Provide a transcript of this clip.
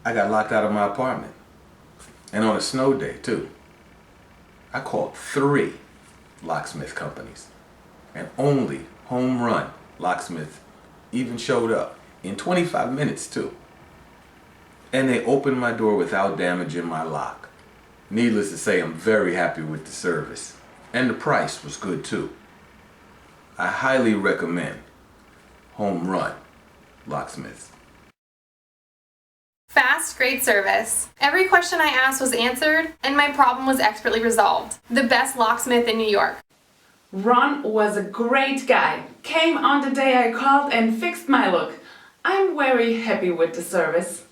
I got locked out of my apartment. And on a snow day, too. I called 3 locksmith companies. And only Home Run Locksmith even showed up. In 25 minutes, too. And they opened my door without damaging my lock. Needless to say, I'm very happy with the service. And the price was good, too. I highly recommend Home Run Locksmiths. Fast, great service. Every question I asked was answered, and my problem was expertly resolved. The best locksmith in New York. Ron was a great guy. Came on the day I called and fixed my look. I'm very happy with the service.